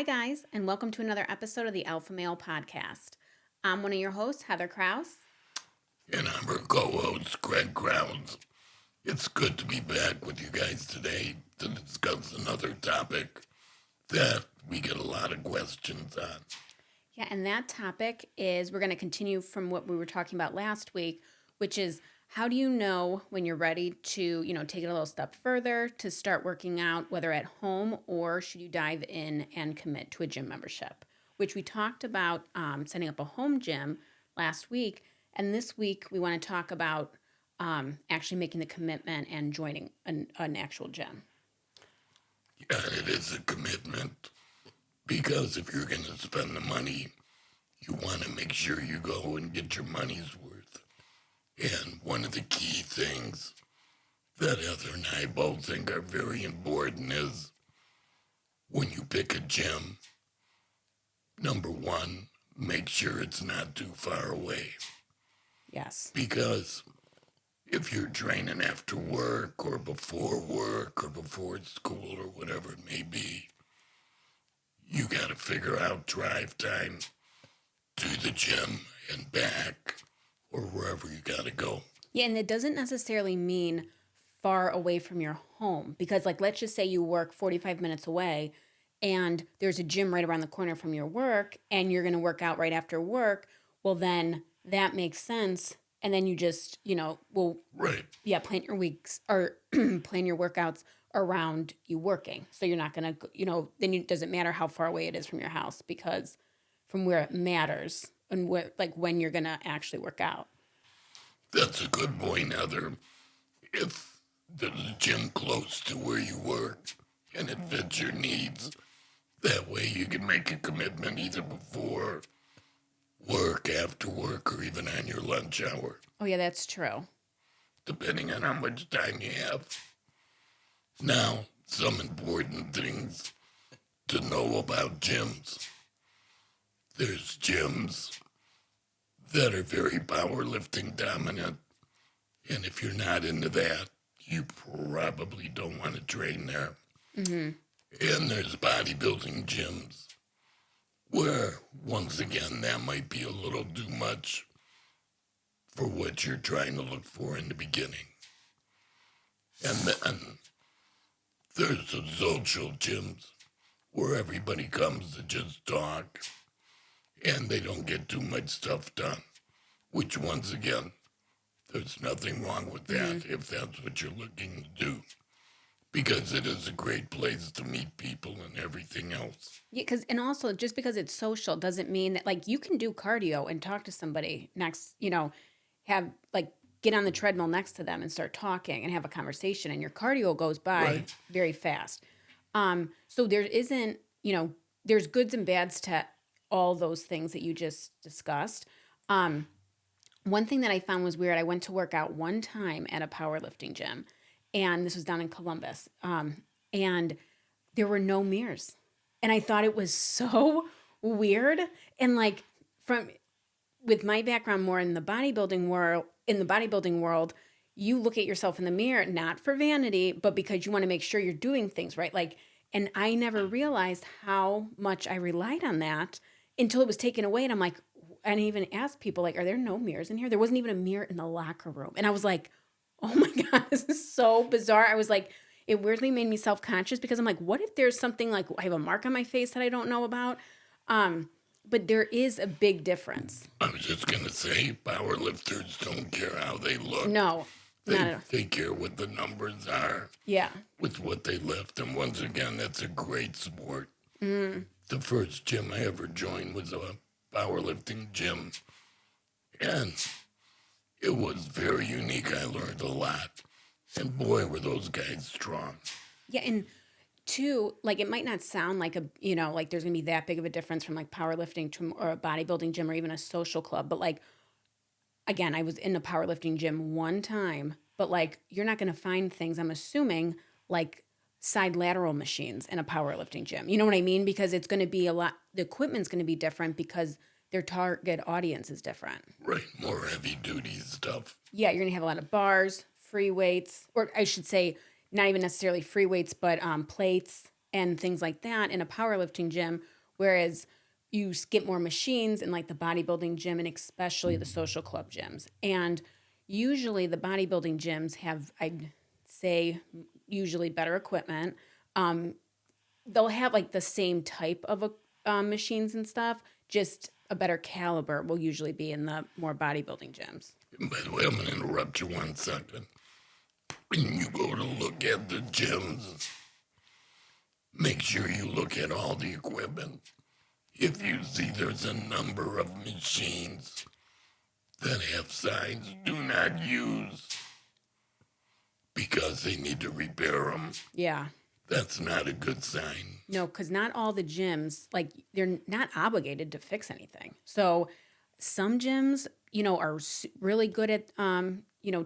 guys, and welcome to another episode of the Alpha Male Podcast. I'm one of your hosts, Heather Krause. And I'm her co-host, Greg Krause. It's good to be back with you guys today to discuss another topic that we get a lot of questions on. Yeah, and that topic is we're going to continue from what we were talking about last week, which is how do you know when you're ready to, take it a little step further to start working out, whether at home or should you dive in and commit to a gym membership, which we talked about setting up a home gym last week. And this week we want to talk about actually making the commitment and joining an actual gym. Yeah, it is a commitment because if you're going to spend the money, you want to make sure you go and get your money's worth. And one of the key things that Heather and I both think are very important is when you pick a gym, number one, make sure it's not too far away. Yes. Because if you're training after work or before school or whatever it may be, you got to figure out drive time to the gym and back or wherever you got to go. Yeah, and it doesn't necessarily mean far away from your home because, let's just say you work 45 minutes away and there's a gym right around the corner from your work and you're going to work out right after work. Well, then that makes sense. And then you just, Right. Yeah, plan your weeks or plan your workouts around you working. So you're not going to, then it doesn't matter how far away it is from your house because from where it matters and when you're going to actually work out. That's a good point, Heather. If there's a gym close to where you work and it fits your needs, that way you can make a commitment either before work, after work, or even on your lunch hour. Oh, yeah, that's true. Depending on how much time you have. Now, some important things to know about gyms. There's gyms that are very powerlifting dominant, and if you're not into that, you probably don't want to train there. Mm-hmm. And there's bodybuilding gyms where, once again, that might be a little too much for what you're trying to look for in the beginning. And then there's the social gyms where everybody comes to just talk and they don't get too much stuff done, which once again, there's nothing wrong with that if that's what you're looking to do, because it is a great place to meet people and everything else. Yeah, and also just because it's social doesn't mean that you can do cardio and talk to somebody next, have get on the treadmill next to them and start talking and have a conversation and your cardio goes by very fast. So there isn't, there's goods and bads to all those things that you just discussed. One thing that I found was weird. I went to work out one time at a powerlifting gym, and this was down in Columbus, and there were no mirrors. And I thought it was so weird. And with my background more in the bodybuilding world, you look at yourself in the mirror, not for vanity, but because you want to make sure you're doing things right. And I never realized how much I relied on that until it was taken away. And I'm like, and I even asked people, are there no mirrors in here? There wasn't even a mirror in the locker room. And I was like, oh my God, this is so bizarre. I was like, it weirdly made me self-conscious because I'm like, what if there's something I have a mark on my face that I don't know about? But there is a big difference. I was just going to say, powerlifters don't care how they look. No, not at all. They care what the numbers are. Yeah. With what they lift. And once again, that's a great sport. Mm. The first gym I ever joined was a powerlifting gym. And it was very unique. I learned a lot. And boy, were those guys strong. Yeah, and two, it might not sound like there's going to be that big of a difference from powerlifting to or a bodybuilding gym or even a social club. But again, I was in a powerlifting gym one time, but you're not going to find things, I'm assuming, side lateral machines in a powerlifting gym. You know what I mean? Because it's going to be the equipment's going to be different because their target audience is different. Right, more heavy duty stuff. Yeah, you're going to have a lot of bars, free weights, or I should say not even necessarily free weights, but plates and things like that in a powerlifting gym Whereas you get more machines in like the bodybuilding gym and especially the social club gyms. And usually the bodybuilding gyms have, I'd say, usually better equipment. Um, they'll have like the same type of machines and stuff, just a better caliber will usually be in the more bodybuilding gyms. By the way, I'm going to interrupt you 1 second. When you go to look at the gyms, make sure you look at all the equipment. If you see there's a number of machines that have signs do not use because they need to repair them, Yeah. that's not a good sign. No, because not all the gyms, like, they're not obligated to fix anything. So some gyms, are really good at,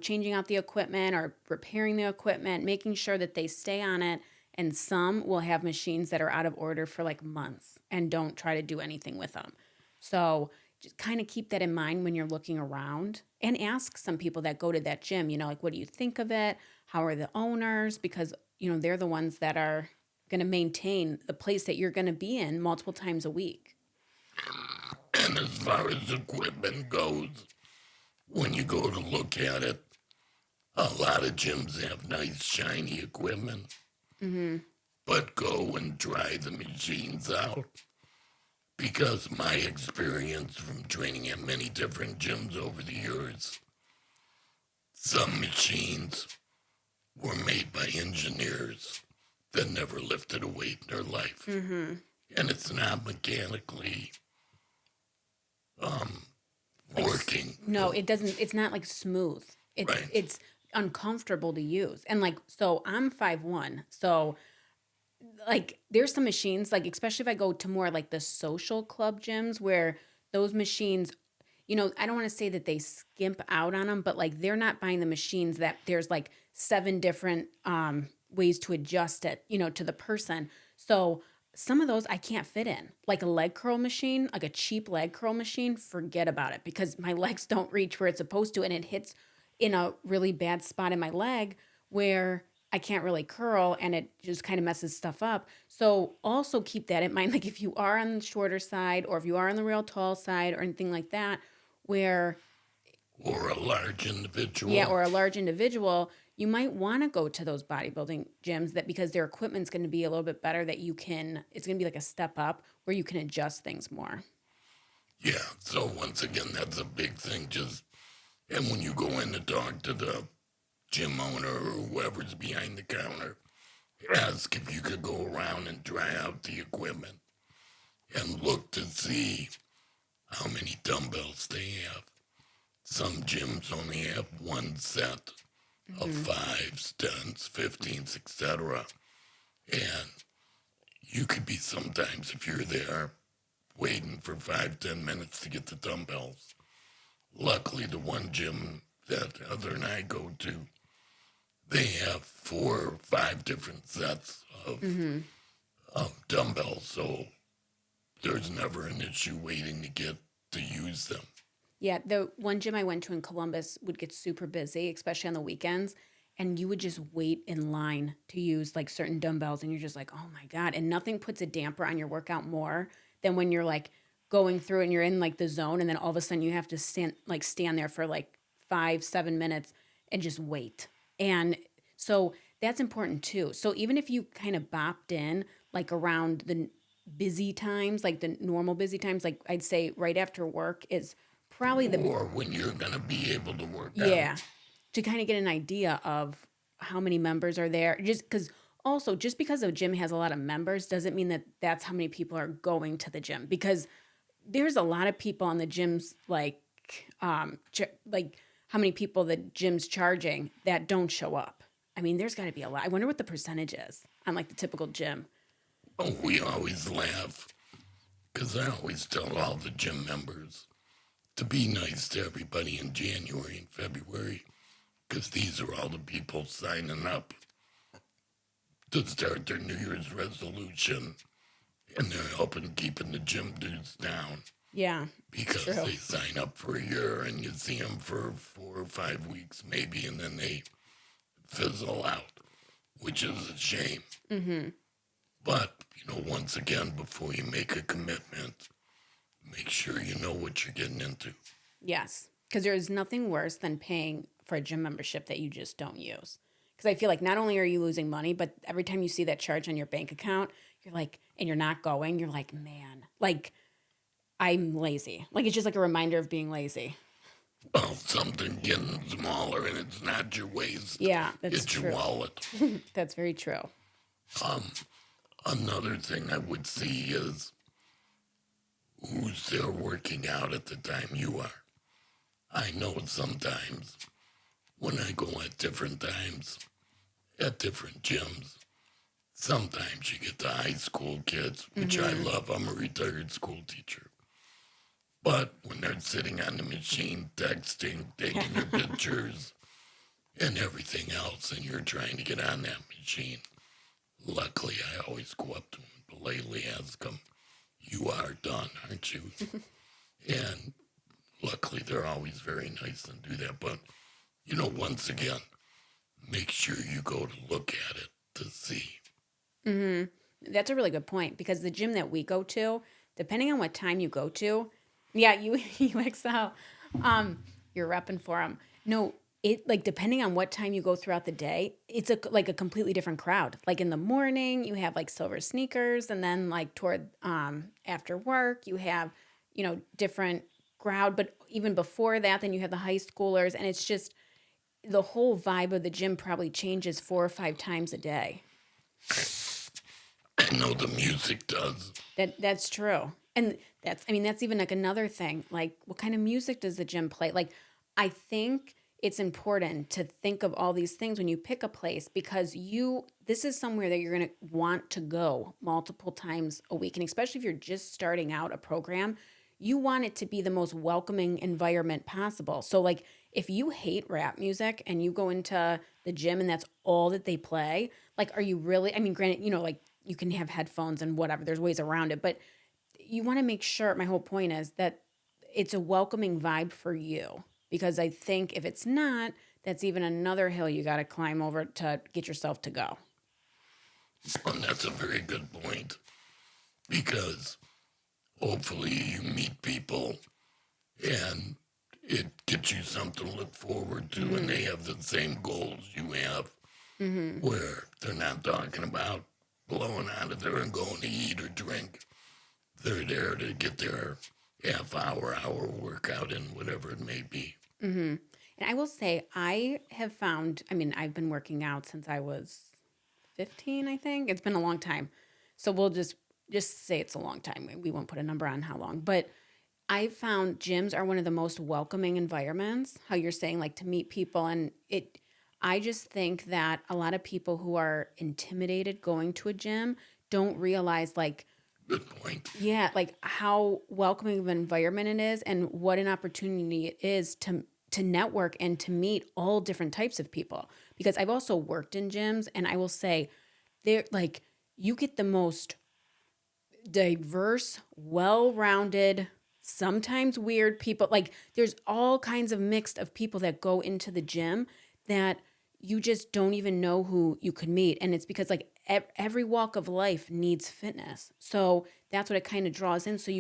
changing out the equipment or repairing the equipment, making sure that they stay on it. And some will have machines that are out of order for like months and don't try to do anything with them. So just kind of keep that in mind when you're looking around and ask some people that go to that gym, like, what do you think of it? How are the owners? Because, they're the ones that are going to maintain the place that you're going to be in multiple times a week. And as far as equipment goes, when you go to look at it, a lot of gyms have nice shiny equipment. Mm-hmm. But go and try the machines out. Because my experience from training at many different gyms over the years, some machines were made by engineers that never lifted a weight in their life. Mm-hmm. And it's not mechanically working. No, it doesn't. It's not like smooth. It's uncomfortable to use. And like, so I'm 5'1". So like there's some machines, like especially if I go to more like the social club gyms where those machines, I don't want to say that they skimp out on them, but like they're not buying the machines that there's like 7 different ways to adjust it, to the person. So some of those I can't fit in. Like a leg curl machine, like a cheap leg curl machine, forget about it because my legs don't reach where it's supposed to and it hits in a really bad spot in my leg where I can't really curl and it just kind of messes stuff up. So also keep that in mind. Like if you are on the shorter side or if you are on the real tall side or anything like that, where or a large individual. Yeah, or a large individual, you might want to go to those bodybuilding gyms that because their equipment's going to be a little bit better that it's going to be like a step up where you can adjust things more. Yeah, so once again, that's a big thing. And when you go in to talk to the gym owner or whoever's behind the counter, ask if you could go around and try out the equipment and look to see how many dumbbells they have. Some gyms only have one set of 5s, 10s, 15s, etc. And you could be sometimes, if you're there, waiting for 5-10 minutes to get the dumbbells. Luckily, the one gym that Heather and I go to, they have 4 or 5 different sets of dumbbells, so there's never an issue waiting to get to use them. Yeah, the one gym I went to in Columbus would get super busy, especially on the weekends, and you would just wait in line to use like certain dumbbells, and you're just like, oh my God. And nothing puts a damper on your workout more than when you're like going through and you're in like the zone, and then all of a sudden you have to stand there for like 5-7 minutes and just wait. And so that's important too. So even if you kind of bopped in like around the busy times, like the normal busy times, like I'd say right after work is probably or when you're going to be able to work out. Yeah, to kind of get an idea of how many members are there. Just because also, just because a gym has a lot of members doesn't mean that that's how many people are going to the gym. Because there's a lot of people on the gyms, like how many people the gym's charging that don't show up. I mean, there's got to be a lot. I wonder what the percentage is on like the typical gym. Oh, we always laugh because I always tell all the gym members to be nice to everybody in January and February because these are all the people signing up to start their New Year's resolution, and they're helping keeping the gym dues down. Yeah, because they sign up for a year and you see them for 4 or 5 weeks maybe, and then they fizzle out, which is a shame. Mm-hmm. But, once again, before you make a commitment, make sure you know what you're getting into. Yes, because there is nothing worse than paying for a gym membership that you just don't use. Because I feel like not only are you losing money, but every time you see that charge on your bank account, you're like, and you're not going, you're like, man, like I'm lazy. Like it's just like a reminder of being lazy. Well, something getting smaller and it's not your waist, Yeah, that's it's your true. wallet. That's very true. Um, Another thing I would see is who's there working out at the time you are. I know sometimes when I go at different times at different gyms, sometimes you get the high school kids, which I love. I'm a retired school teacher. But when they're sitting on the machine, texting, taking their pictures, and everything else, and you're trying to get on that machine, luckily I always go up to them and politely ask them, "You are done, aren't you?" And luckily they're always very nice and do that. But, once again, make sure you go to look at it to see. That's a really good point because the gym that we go to, depending on what time you go to, yeah, you excel. You're repping for them. No, it like depending on what time you go throughout the day, it's like a completely different crowd. Like in the morning, you have like silver sneakers, and then like toward after work, you have different crowd. But even before that, then you have the high schoolers, and it's just the whole vibe of the gym probably changes 4 or 5 times a day. I know the music does. That's true. And that's even like another thing. Like what kind of music does the gym play? Like I think it's important to think of all these things when you pick a place because this is somewhere that you're going to want to go multiple times a week. And especially if you're just starting out a program, you want it to be the most welcoming environment possible. So like if you hate rap music and you go into the gym and that's all that they play, like are you really, I mean granted, like you can have headphones and whatever, there's ways around it, but you want to make sure, my whole point is that it's a welcoming vibe for you because I think if it's not, that's even another hill you got to climb over to get yourself to go. And that's a very good point because hopefully you meet people and it gets you something to look forward to and they have the same goals you have where they're not talking about blowing out of there and going to eat or drink. They're there to get their hour workout in, whatever it may be. And I will say, I have found, I mean, I've been working out since I was 15, I think. It's been a long time. So we'll just say it's a long time. We won't put a number on how long. But I found gyms are one of the most welcoming environments, how you're saying, like to meet people. And I just think that a lot of people who are intimidated going to a gym don't realize, like, Good point. yeah, like how welcoming of an environment it is and what an opportunity it is to network and to meet all different types of people. Because I've also worked in gyms and I will say they're like you get the most diverse, well-rounded, sometimes weird people. Like there's all kinds of mixed of people that go into the gym that you just don't even know who you could meet. And it's because like every walk of life needs fitness. So that's what it kind of draws in. So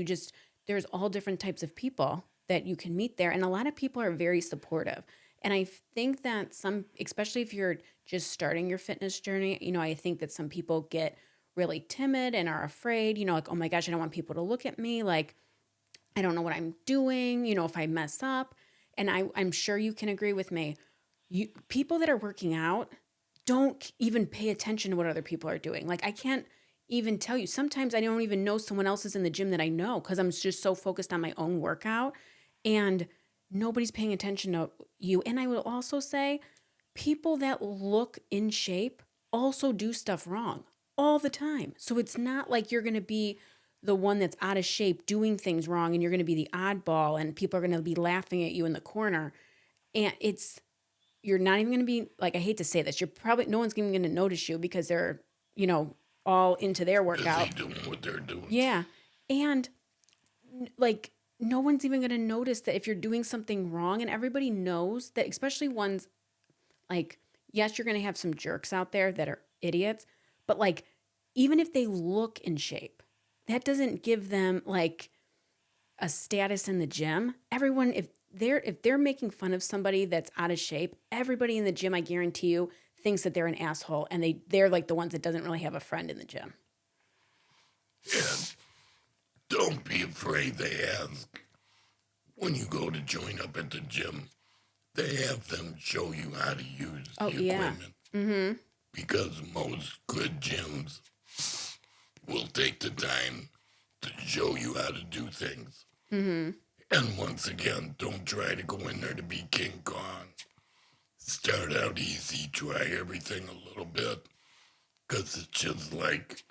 there's all different types of people that you can meet there. And a lot of people are very supportive. And I think that especially if you're just starting your fitness journey, I think that some people get really timid and are afraid, like, oh my gosh, I don't want people to look at me. Like, I don't know what I'm doing, if I mess up. And I'm sure you can agree with me. People that are working out don't even pay attention to what other people are doing. Like, I can't even tell you. Sometimes I don't even know someone else is in the gym that I know because I'm just so focused on my own workout and nobody's paying attention to you. And I will also say, people that look in shape also do stuff wrong all the time. So it's not like you're going to be the one that's out of shape doing things wrong and you're going to be the oddball and people are going to be laughing at you in the corner. And you're not even going to be like, I hate to say this, no one's even going to notice you because they're, all into their workout. Busy doing what they're doing. Yeah. And like, no one's even going to notice that if you're doing something wrong and everybody knows that, especially ones like, yes, you're going to have some jerks out there that are idiots, but like even if they look in shape, that doesn't give them like a status in the gym. Everyone, if they're making fun of somebody that's out of shape, everybody in the gym, I guarantee you, thinks that they're an asshole, and they're like the ones that doesn't really have a friend in the gym. And don't be afraid to ask. When you go to join up at the gym, they have them show you how to use Oh the yeah. equipment. Mm-hmm. Because most good gyms will take the time to show you how to do things. Mm-hmm. And once again, don't try to go in there to be King Kong. Start out easy, try everything a little bit. Because it's just like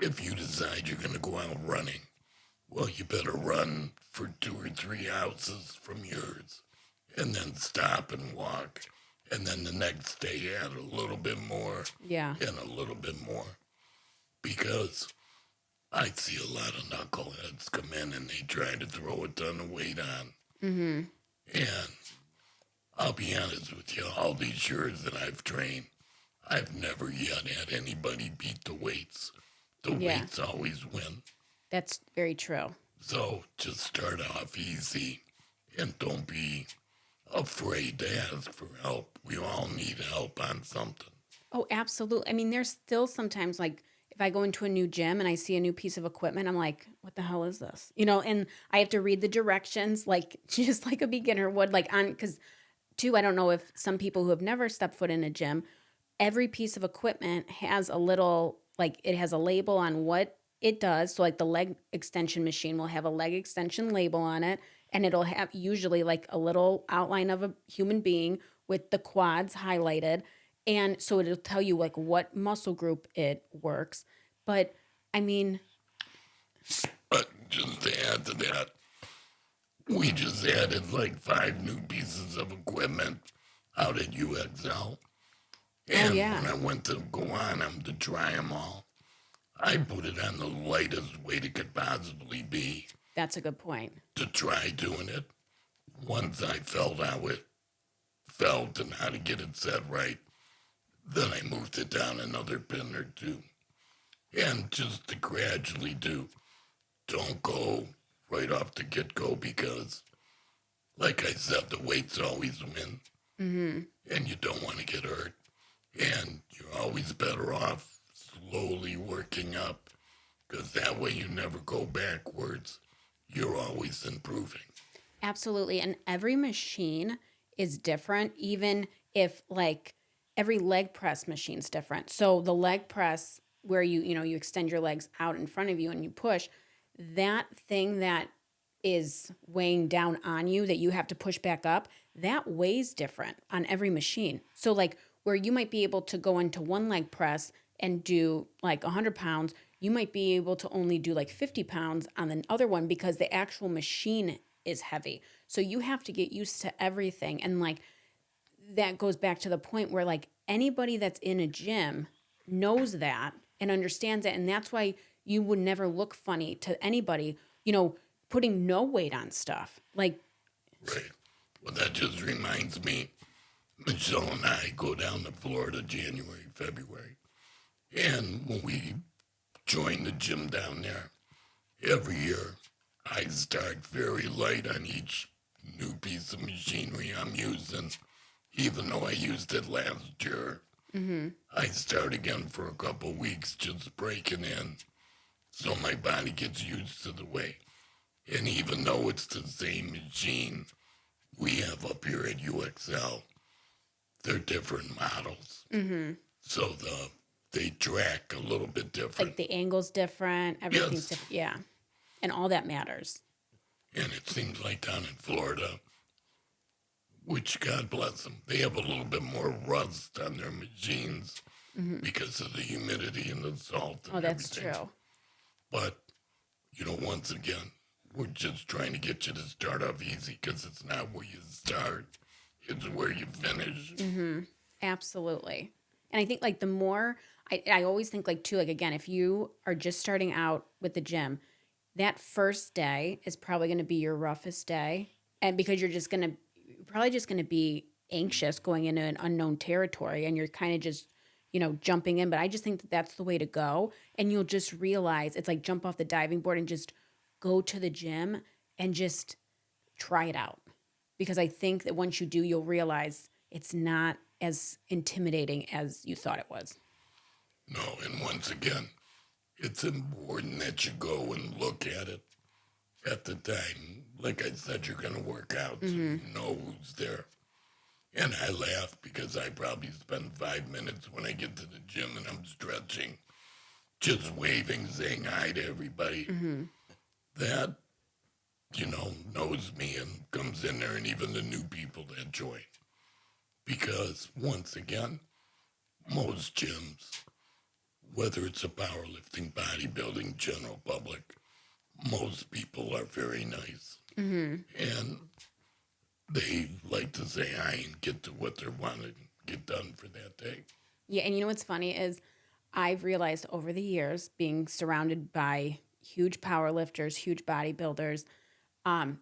if you decide you're going to go out running, well, you better run for 2 or 3 houses from yours and then stop and walk. And then the next day add a little bit more Yeah. and a little bit more. Because I see a lot of knuckleheads come in and they try to throw a ton of weight on. Mm-hmm. And I'll be honest with you, all these years that I've trained, I've never yet had anybody beat the weights. The Yeah. weights always win. That's very true. So just start off easy and don't be afraid to ask for help. We all need help on something. Oh, absolutely. I mean, there's still sometimes like if I go into a new gym and I see a new piece of equipment, I'm like, what the hell is this? And I have to read the directions like just like a beginner would, like on because too, I don't know if some people who have never stepped foot in a gym, every piece of equipment has a little like it has a label on what it does. So like the leg extension machine will have a leg extension label on it, and it'll have usually like a little outline of a human being with the quads highlighted. And so it'll tell you like what muscle group it works. But I mean, But just to add to that, we just added like 5 new pieces of equipment out at UXL. oh And yeah, when I went to go on them to try them all, I put it on the lightest weight it could possibly be that's a good point. to try doing it. Once I felt how it felt and how to get it set right, then I moved it down another pin or two. And just to gradually do, don't go right off the get go because, like I said, the weights always win Mm-hmm. and you don't want to get hurt. And you're always better off slowly working up because that way you never go backwards. You're always improving. Absolutely. And every machine is different, even if like every leg press machine's different. So the leg press where you extend your legs out in front of you and you push, that thing that is weighing down on you that you have to push back up, that weighs different on every machine. So like where you might be able to go into one leg press and do like 100 pounds, you might be able to only do like 50 pounds on the other one because the actual machine is heavy. So you have to get used to everything. And like that goes back to the point where like anybody that's in a gym knows that and understands it. And that's why you would never look funny to anybody, putting no weight on stuff. Like, Right. Well, that just reminds me, Michelle and I go down to Florida January, February. And when we join the gym down there, every year I start very light on each new piece of machinery I'm using. Even though I used it last year, mm-hmm. I start again for a couple weeks just breaking in so my body gets used to the weight. And even though it's the same machine we have up here at UXL, they're different models. Mm-hmm. So they track a little bit different. Like the angle's different, everything's Yes. different. Yeah. And all that matters. And it seems like down in Florida, which God bless them, they have a little bit more rust on their machines Mm-hmm. because of the humidity and the salt and Oh, that's everything. true. But, once again, we're just trying to get you to start off easy because it's not where you start, it's where you finish. Mm-hmm. Absolutely. And I think like the more I always think like too, like again, if you are just starting out with the gym, that first day is probably going to be your roughest day. And because you're probably just going to be anxious going into an unknown territory and you're kind of just, jumping in. But I just think that that's the way to go. And you'll just realize it's like jump off the diving board and just go to the gym and just try it out. Because I think that once you do, you'll realize it's not as intimidating as you thought it was. No, and once again, it's important that you go and look at it at the time. Like I said, you're going to work out, so you know who's there. And I laugh because I probably spend 5 minutes when I get to the gym and I'm stretching, just waving, saying hi to everybody. That, knows me and comes in there, and even the new people that join. Because, once again, most gyms, whether it's a powerlifting, bodybuilding, general public, most people are very nice. And they like to say hi and get to what they're wanting to get done for that day. Yeah, and you know what's funny is I've realized over the years, being surrounded by huge power lifters, huge bodybuilders,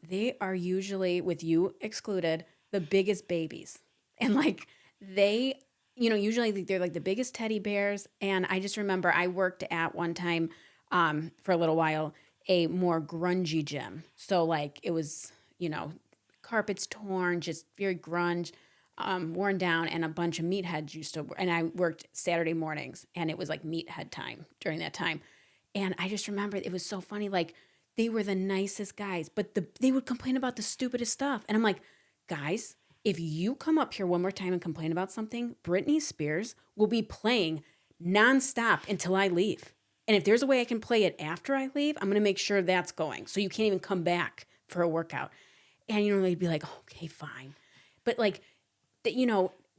they are usually, with you excluded, the biggest babies. And like they, usually they're like the biggest teddy bears. And I just remember I worked at one time for a little while, a more grungy gym. So like it was, carpets torn, just very grunge, worn down, and a bunch of meatheads used to. And I worked Saturday mornings, and it was like meathead time during that time. And I just remember it was so funny. Like they were the nicest guys, but they would complain about the stupidest stuff. And I'm like, guys, if you come up here one more time and complain about something, Britney Spears will be playing nonstop until I leave. And if there's a way I can play it after I leave, I'm going to make sure that's going. So you can't even come back for a workout. And, they'd be like, okay, fine. But like,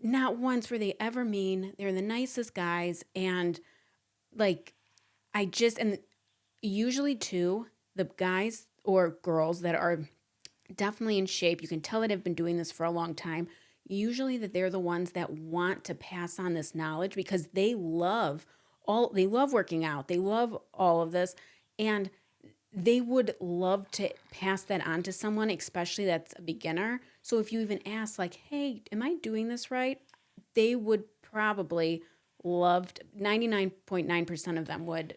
not once were they ever mean. They're the nicest guys. And like, and usually too, the guys or girls that are definitely in shape, you can tell that have been doing this for a long time, usually that they're the ones that want to pass on this knowledge because they love working out. They love all of this. And they would love to pass that on to someone, especially that's a beginner. So if you even ask like, hey, am I doing this right? They would probably 99.9% of them would,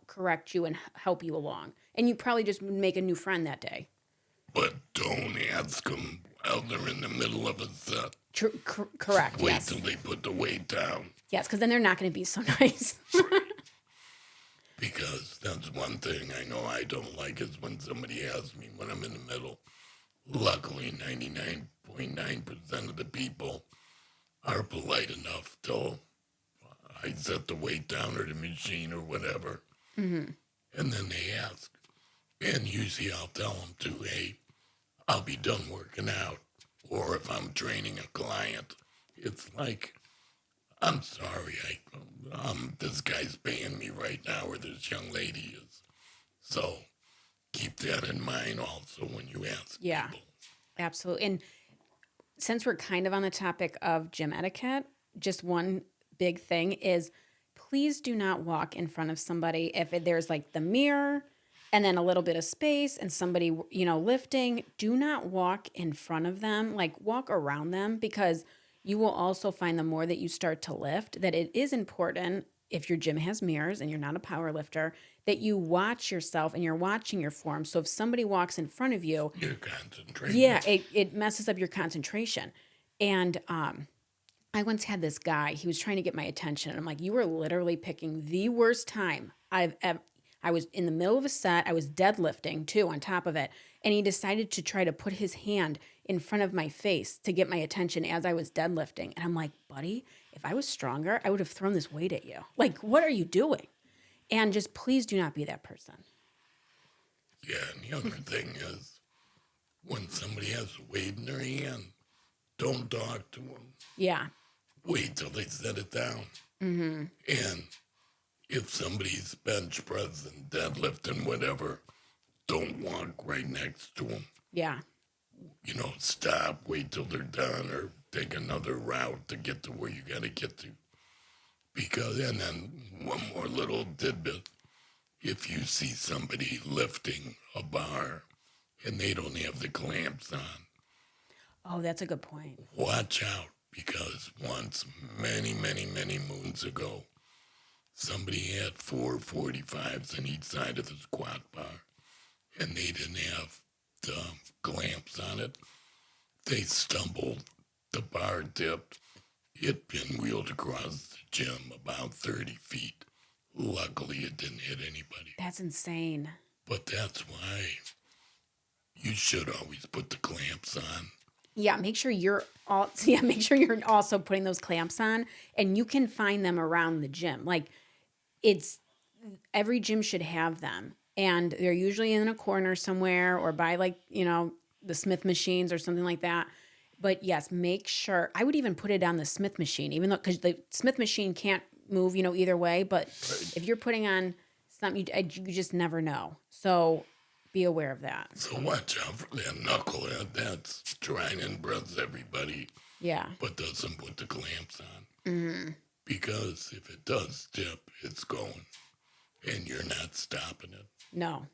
correct you and help you along. And you probably just make a new friend that day. But don't ask them while they're in the middle of a set. Correct, Wait yes. till they put the weight down. Yes, because then they're not going to be so nice. Because that's one thing I know I don't like is when somebody asks me when I'm in the middle. Luckily, 99.9% of the people are polite enough till I set the weight down or the machine or whatever. And then they ask. And usually I'll tell them to, hey, I'll be done working out. Or if I'm training a client, it's like, I'm sorry, this guy's paying me right now, or this young lady is. So keep that in mind also when you ask people. Absolutely. And since we're kind of on the topic of gym etiquette, just one big thing is please do not walk in front of somebody if there's like the mirror and then a little bit of space and somebody, lifting. Do not walk in front of them, like walk around them, because you will also find the more that you start to lift that it is important, if your gym has mirrors and you're not a power lifter, that you watch yourself and you're watching your form. So if somebody walks in front of you, Your concentration. yeah, it messes up your concentration. And I once had this guy, he was trying to get my attention. And I'm like, you were literally picking the worst time I've ever. I was in the middle of a set. I was deadlifting too on top of it. And he decided to try to put his hand in front of my face to get my attention as I was deadlifting. And I'm like, buddy, if I was stronger, I would have thrown this weight at you. Like, what are you doing? And just please do not be that person. Yeah, and the other thing is, when somebody has a weight in their hand, don't talk to them. Yeah. Wait till they set it down. And if somebody's bench pressing, deadlifting, whatever, don't walk right next to them. Yeah. Stop, wait till they're done, or take another route to get to where you got to get to. And then one more little tidbit. If you see somebody lifting a bar and they don't have the clamps on, Oh, that's a good point. watch out. because once, many, many, many moons ago, somebody had 445s on each side of the squat bar, and they didn't have the clamps on it. They stumbled, the bar dipped, it pinwheeled across the gym about 30 feet. Luckily, it didn't hit anybody. That's insane. But that's why you should always put the clamps on. Yeah, make sure you're all yeah, make sure you're also putting those clamps on, and you can find them around the gym. Like it's every gym should have them. And they're usually in a corner somewhere or by like, the Smith machines or something like that. But yes, make sure. I would even put it on the Smith machine, even though because the Smith machine can't move, either way. But if you're putting on something, you just never know. So be aware of that. So watch out for that knucklehead that's trying to impress everybody, Yeah. but doesn't put the clamps on. Because if it does dip, it's going, and you're not stopping it. No.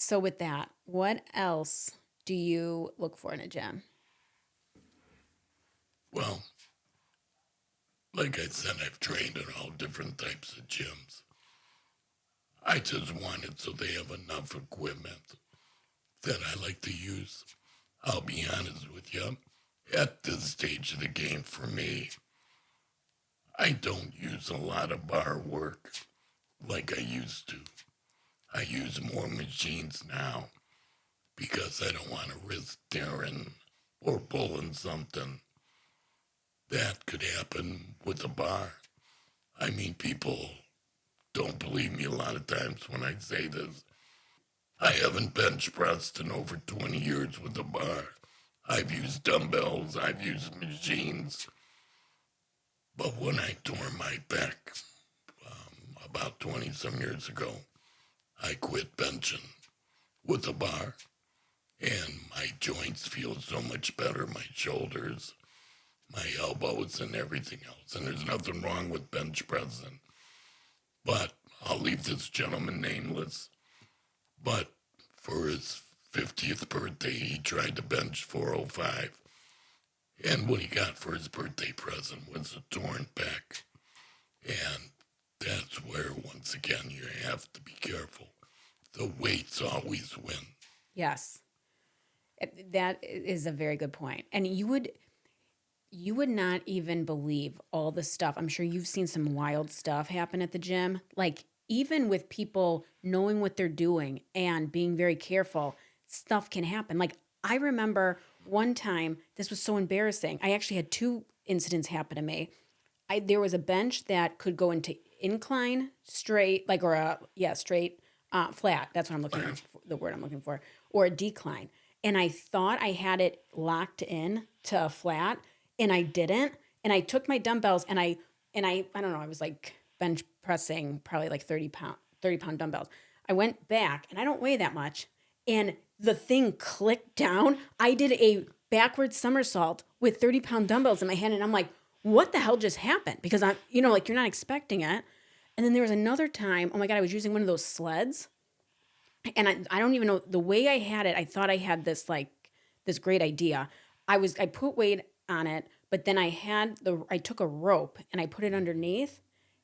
So with that, what else do you look for in a gym? Well, like I said, I've trained in all different types of gyms. I just want it so they have enough equipment that I like to use. I'll be honest with you. At this stage of the game for me, I don't use a lot of bar work like I used to. I use more machines now because I don't want to risk tearing or pulling something. That could happen with a bar. I mean, people don't believe me a lot of times when I say this. I haven't bench pressed in over 20 years with a bar. I've used dumbbells, I've used machines. But when I tore my back about 20 some years ago, I quit benching with a bar. And my joints feel so much better, my shoulders, my elbows, and everything else. And there's nothing wrong with bench pressing. But I'll leave this gentleman nameless. But for his 50th birthday, he tried to bench 405. And what he got for his birthday present was a torn pec. And that's where, once again, you have to be careful. The weights always win. Yes. That is a very good point. And you would not even believe all the stuff. I'm sure you've seen some wild stuff happen at the gym. Like even with people knowing what they're doing and being very careful, stuff can happen. Like I remember one time, this was so embarrassing. I actually had two incidents happen to me. There was a bench that could go into incline, straight, like or a straight, flat. That's what I'm looking for, the word I'm looking for, or a decline. And I thought I had it locked in to a flat, and I didn't. And I took my dumbbells and I don't know. I was like bench pressing probably like 30 pound dumbbells. I went back, and I don't weigh that much, and the thing clicked down. I did a backward somersault with 30-pound dumbbells in my hand, and I'm like, what the hell just happened? Because I'm, like you're not expecting it. And then there was another time, oh my God, I was using one of those sleds. And I don't even know the way I had it. I thought I had this great idea. I put weight on it, but then I took a rope and I put it underneath.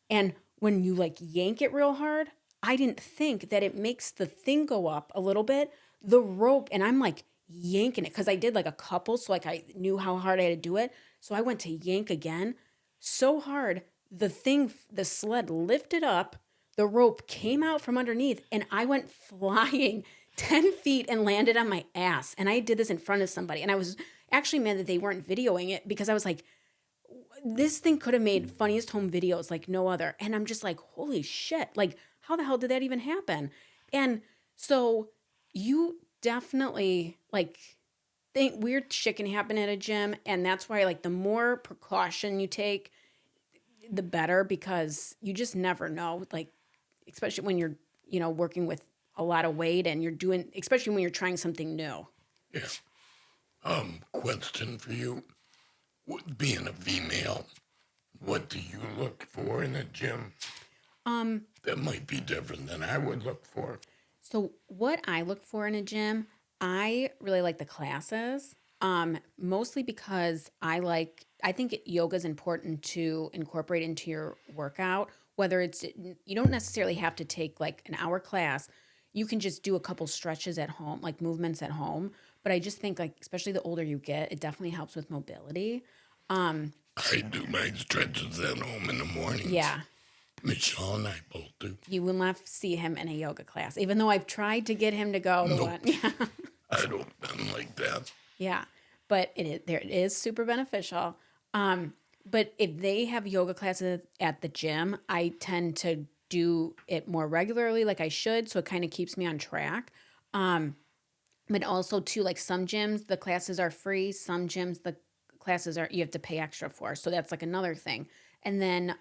And when you like yank it real hard, I didn't think that it makes the thing go up a little bit. The rope, and I'm like yanking it because I did like a couple, so like I knew how hard I had to do it. So I went to yank again so hard, the sled lifted up, the rope came out from underneath, and I went flying 10 feet and landed on my ass. And I did this in front of somebody. And I was actually mad that they weren't videoing it because I was like, this thing could have made funniest home videos like no other. And I'm just like, holy shit. Like, how the hell did that even happen? And so you definitely like think weird shit can happen at a gym. And that's why like the more precaution you take, the better, because you just never know. Like, especially when you're, working with a lot of weight and you're doing, especially when you're trying something new. Yeah. Question for you. Being a female, what do you look for in a gym? That might be different than I would look for. So what I look for in a gym, I really like the classes. Mostly because I think yoga is important to incorporate into your workout, whether you don't necessarily have to take like an hour class. You can just do a couple stretches at home, like movements at home. But I just think like, especially the older you get, it definitely helps with mobility. Um, I do my stretches at home in the mornings. yeah, Michelle and I both do. you will not see him in a yoga class, even though I've tried to get him to go to one. Nope, Yeah. I don't bend like that. Yeah, but it is super beneficial. But if they have yoga classes at the gym, I tend to do it more regularly, like I should, so it kind of keeps me on track. Um, but also too, like some gyms, the classes are free. Some gyms, the classes are you have to pay extra for. So that's like another thing. And then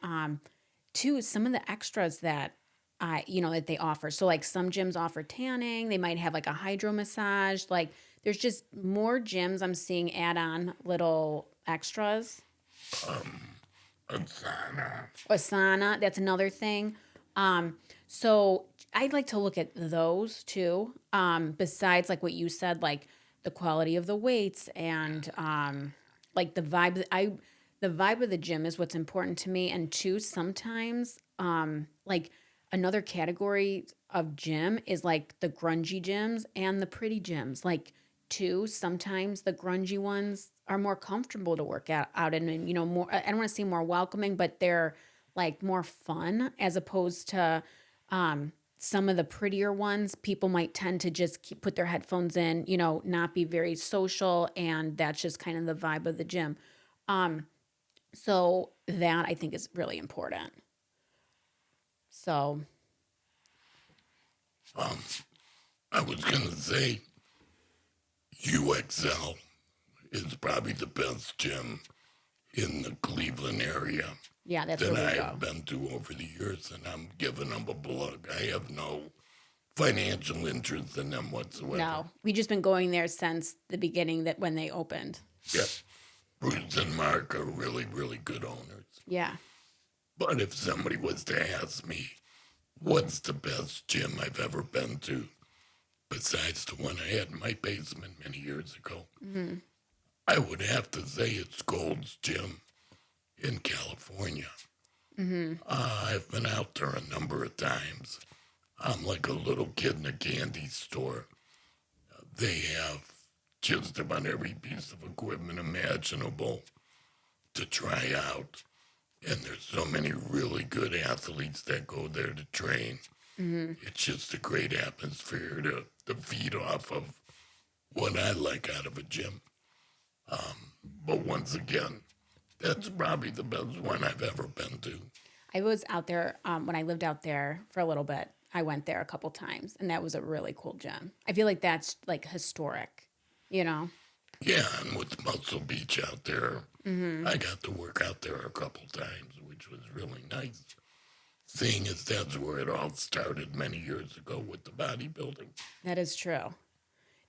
two, some of the extras that that they offer. So like some gyms offer tanning, they might have like a hydro massage. Like there's just more gyms I'm seeing add on little extras. Asana. Asana, that's another thing. So I'd like to look at those too. Besides like what you said, like the quality of the weights and like the vibe. The vibe of the gym is what's important to me. And two, sometimes like another category of gym is like the grungy gyms and the pretty gyms. Like two, sometimes the grungy ones are more comfortable to work out in and more I don't want to say more welcoming, but they're like more fun as opposed to some of the prettier ones. People might tend to just put their headphones in, not be very social, and that's just kind of the vibe of the gym. So that I think is really important. So Um, I was gonna say UXL is probably the best gym in the Cleveland area yeah, that's that where we I've go. been to over the years, and I'm giving them a plug. I have no financial interest in them whatsoever. No, we just been going there since the beginning that when they opened. Yep, Bruce and Mark are really, really good owners. Yeah. But if somebody was to ask me, what's the best gym I've ever been to, besides the one I had in my basement many years ago, Mm-hmm. I would have to say it's Gold's Gym in California. Mm-hmm. I've been out there a number of times. I'm like a little kid in a candy store. They have just about every piece of equipment imaginable to try out. And there's so many really good athletes that go there to train. Mm-hmm. It's just a great atmosphere to feed off of what I like out of a gym. But once again, that's probably the best one I've ever been to. I was out there when I lived out there for a little bit. I went there a couple times, and that was a really cool gym. I feel like that's like historic, you know. Yeah, and with Muscle Beach out there, Mm-hmm. I got to work out there a couple times, which was really nice. Seeing as that's where it all started many years ago with the bodybuilding. That is true.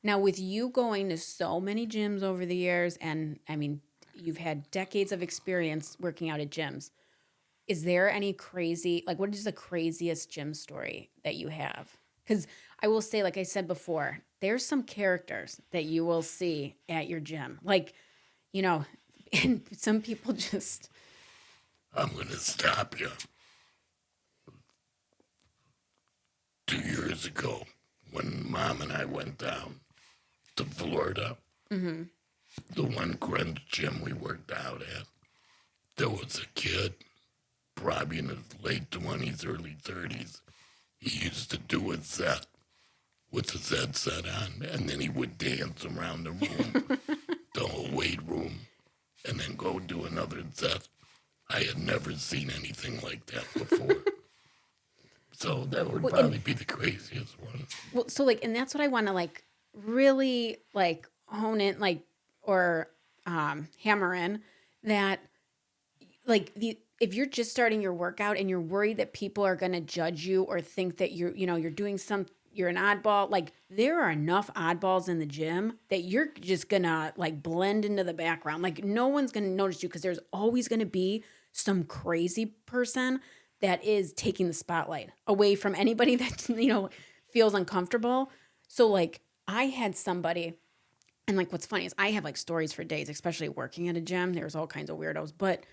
Now, with you going to so many gyms over the years, and I mean, you've had decades of experience working out at gyms. Is there any crazy, like, what is the craziest gym story that you have? Because I will say, like I said before, there's some characters that you will see at your gym. Like, you know, and some people just, I'm going to stop you. 2 years ago, when Mom and I went down to Florida, mm-hmm, the one grunge gym we worked out at, there was a kid, probably in his late 20s, early 30s. He used to do a set with his headset on, and then he would dance around the room, the whole weight room, and then go do another set. I had never seen anything like that before. So that would well, probably be the craziest one. so like, and that's what I want to like really like hone in, like, or hammer in that like if you're just starting your workout and you're worried that people are going to judge you or think that you're doing you're an oddball, like there are enough oddballs in the gym that you're just gonna like blend into the background. Like no one's gonna notice you because there's always gonna be some crazy person that is taking the spotlight away from anybody that feels uncomfortable. So like I had somebody And like, what's funny is I have like stories for days, especially working at a gym. There's all kinds of weirdos, but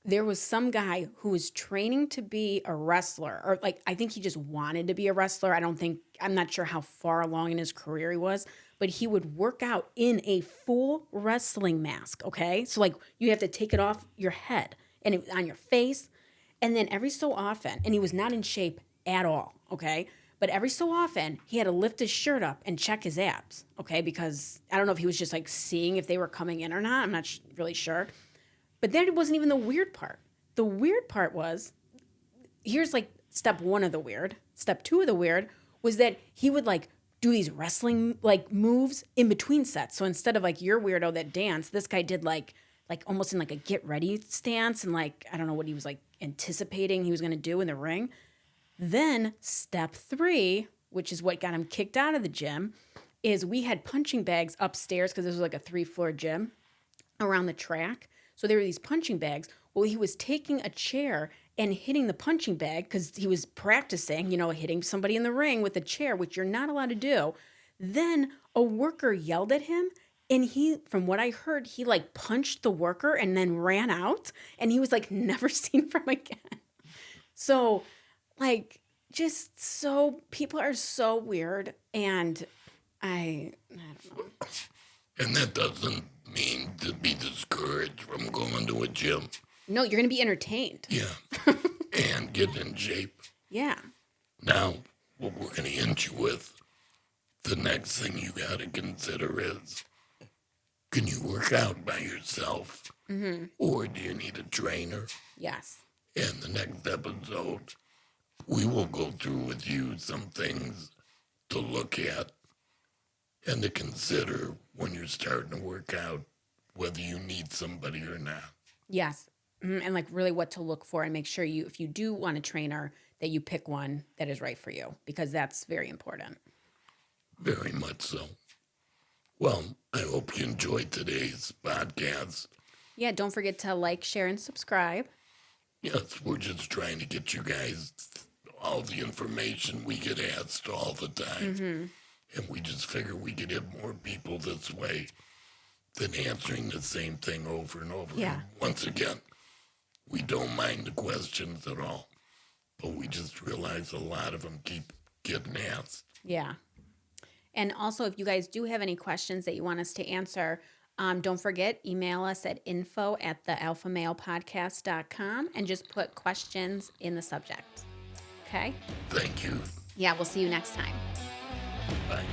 there was some guy who was training to be a wrestler, or like, I think he just wanted to be a wrestler. I'm not sure how far along in his career he was, but he would work out in a full wrestling mask. Okay. So like, you have to take it off your head and on your face. And then every so often, and he was not in shape at all. Okay. But every so often, he had to lift his shirt up and check his abs. Okay. Because I don't know if he was just like seeing if they were coming in or not. I'm not really sure. But that wasn't even the weird part. The weird part was, here's like step one of the weird. Step two of the weird was that he would like do these wrestling like moves in between sets. So instead of like your weirdo that danced, this guy did like almost in like a get ready stance, and like I don't know what he was like anticipating he was going to do in the ring. Then step three, which is what got him kicked out of the gym, is we had punching bags upstairs because this was like a 3-floor gym around the track. So there were these punching bags. Well, he was taking a chair and hitting the punching bag because he was practicing, hitting somebody in the ring with a chair, which you're not allowed to do. Then a worker yelled at him, and he, from what I heard, he like punched the worker and then ran out, and he was like never seen from again. So, like, just so people are so weird, and I don't know. And that doesn't mean to be discouraged from going to a gym. No, you're going to be entertained. Yeah. And get in shape. Yeah. Now, what we're going to end you with, the next thing you got to consider is, can you work out by yourself? Mm-hmm. Or do you need a trainer? Yes. In the next episode, we will go through with you some things to look at and to consider when you're starting to work out, whether you need somebody or not. Yes. And like really what to look for, and make sure if you do want a trainer, that you pick one that is right for you, because that's very important. Very much so. Well, I hope you enjoyed today's podcast. Yeah, don't forget to like, share, and subscribe. Yes, we're just trying to get you guys all the information we get asked all the time. Mm-hmm. And we just figure we could have more people this way than answering the same thing over and over. Yeah. And once again, we don't mind the questions at all, but we just realize a lot of them keep getting asked. Yeah. And also, if you guys do have any questions that you want us to answer, don't forget, email us at info@thealphamalepodcast.com and just put questions in the subject. Okay? Thank you. Yeah, we'll see you next time. Bye.